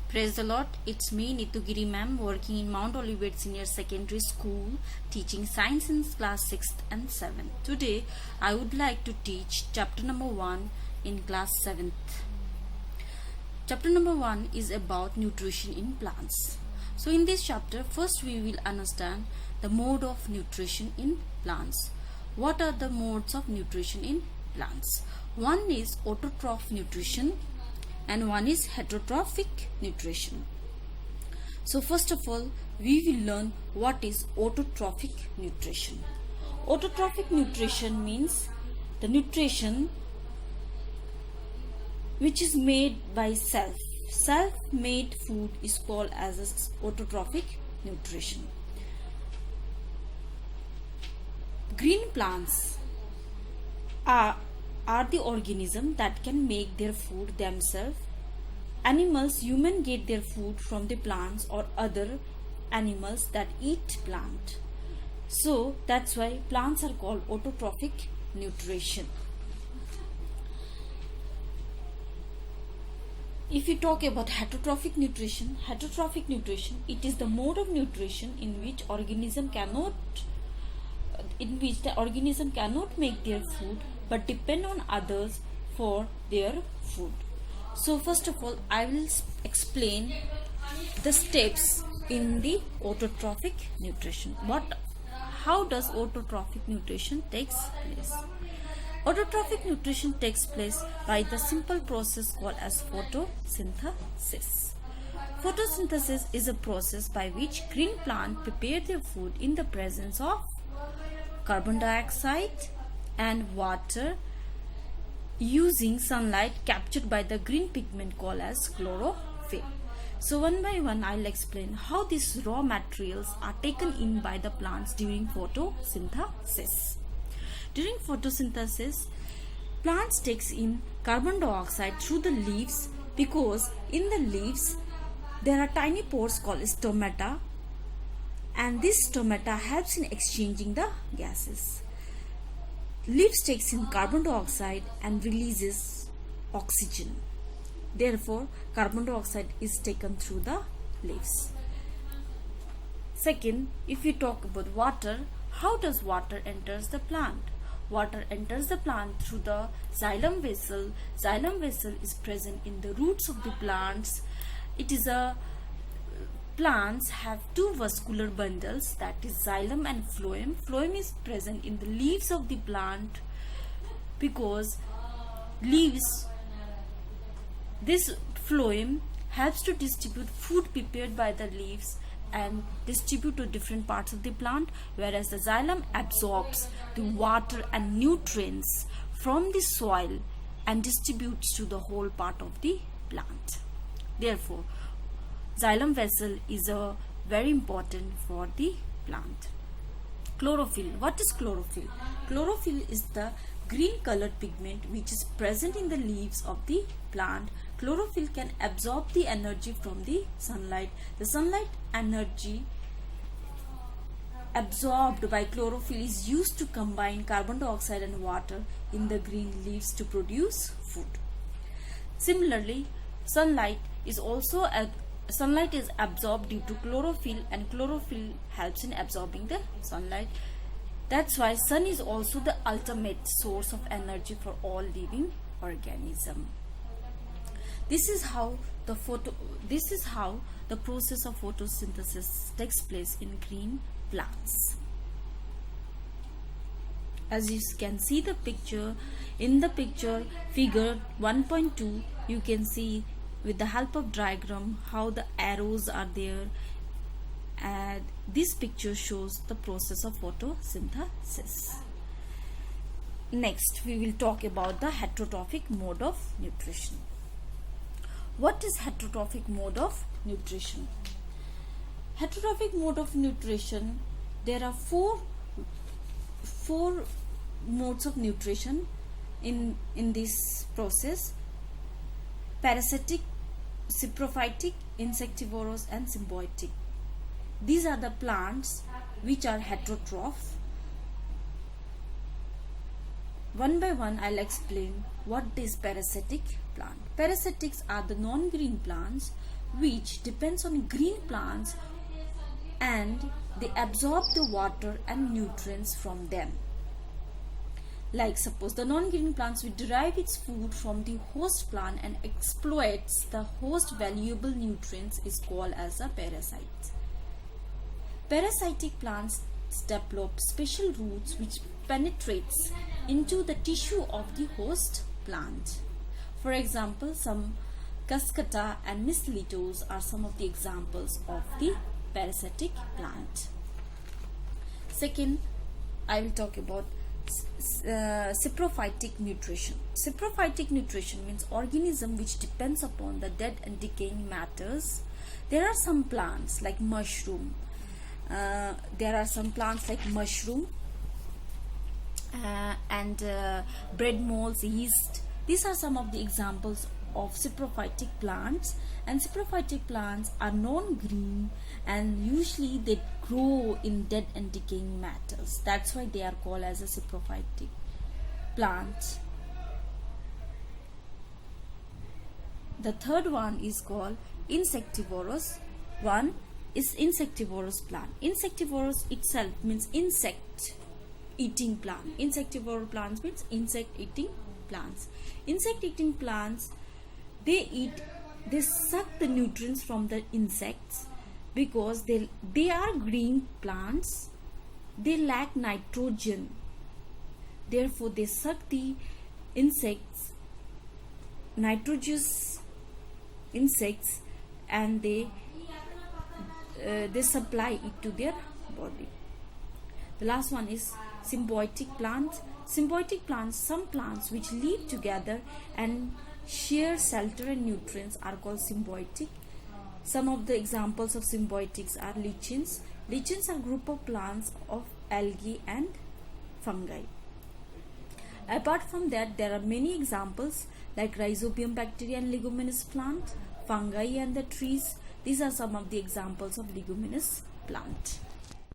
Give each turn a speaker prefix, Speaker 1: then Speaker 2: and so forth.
Speaker 1: Praise the Lord. It's me, Nitugiri ma'am, working in Mount Olivet Senior Secondary School, teaching science in class 6th and 7th. Today, I would like to teach chapter number 1 in class 7th. Chapter number 1 is about nutrition in plants. So in this chapter, first we will understand the mode of nutrition in plants. What are the modes of nutrition in plants? One is autotroph nutrition and one is heterotrophic nutrition. So first of all, we will learn what is autotrophic nutrition. Autotrophic nutrition means the nutrition which is made by self. Self-made food is called as autotrophic nutrition. Green plants are the organisms that can make their food themselves. Animals, humans get their food from the plants or other animals that eat plant. So that's why plants are called autotrophic nutrition. If you talk about heterotrophic nutrition, it is the mode of nutrition in which the organism cannot make their food but depend on others for their food. So first of all, I will explain the steps in the autotrophic nutrition. How does autotrophic nutrition takes place? Autotrophic nutrition takes place by the simple process called as photosynthesis. Photosynthesis is a process by which green plants prepare their food in the presence of carbon dioxide and water using sunlight captured by the green pigment called as chlorophyll. So one by one I'll explain how these raw materials are taken in by the plants during photosynthesis. During photosynthesis, plants takes in carbon dioxide through the leaves because in the leaves there are tiny pores called stomata, and this stomata helps in exchanging the gases. Leaves takes in carbon dioxide and releases oxygen. Therefore, carbon dioxide is taken through the leaves. Second, if we talk about water, how does water enters the plant? Water enters the plant through the xylem vessel. Xylem vessel is present in the roots of the plants. Plants have two vascular bundles, that is xylem and phloem. Phloem is present in the leaves of the plant because this phloem helps to distribute food prepared by the leaves and distribute to different parts of the plant, whereas the xylem absorbs the water and nutrients from the soil and distributes to the whole part of the plant. Therefore, xylem vessel is very important for the plant. Chlorophyll. What is chlorophyll? Chlorophyll is the green colored pigment which is present in the leaves of the plant. Chlorophyll can absorb the energy from the sunlight. The sunlight energy absorbed by chlorophyll is used to combine carbon dioxide and water in the green leaves to produce food. Similarly, sunlight is absorbed due to chlorophyll, and chlorophyll helps in absorbing the sunlight. That's why sun is also the ultimate source of energy for all living organism. This is how the process of photosynthesis takes place in green plants. As you can see the picture, in the picture figure 1.2, you can see with the help of diagram how the arrows are there, and this picture shows the process of photosynthesis. Next, we will talk about the heterotrophic mode of nutrition. What is heterotrophic mode of nutrition? Heterotrophic mode of nutrition, there are four modes of nutrition in this process: parasitic, saprophytic, insectivorous and symbiotic. These are the plants which are heterotroph. One by one I'll explain what is parasitic plant. Parasitics are the non-green plants which depends on green plants and they absorb the water and nutrients from them. Like suppose the non-green plants will derive its food from the host plant and exploits the host valuable nutrients is called as a parasite. Parasitic plants develop special roots which penetrates into the tissue of the host plant. For example, some Cuscuta and Mistletoes are some of the examples of the parasitic plant. Second, I will talk about saprophytic nutrition. Saprophytic nutrition means organism which depends upon the dead and decaying matters. There are some plants like mushroom. And bread molds, yeast. These are some of the examples of saprophytic plants, and saprophytic plants are non-green and usually they grow in dead and decaying matters. That's why they are called as a saprophytic plant. The third one is called insectivorous. One is insectivorous plant. Insectivorous itself means insect eating plant. Insectivorous plants means insect eating plants. Insect eating plants, they suck the nutrients from the insects because they are green plants. They lack nitrogen, therefore they suck the nitrogenous insects and they supply it to their body. The last one is symbiotic plants. Symbiotic plants, some plants which live together and share shelter and nutrients are called symbiotic. Some of the examples of symbiotics are lichens. Lichens are a group of plants of algae and fungi. Apart from that, there are many examples like rhizobium bacteria and leguminous plant, fungi and the trees. These are some of the examples of leguminous plant.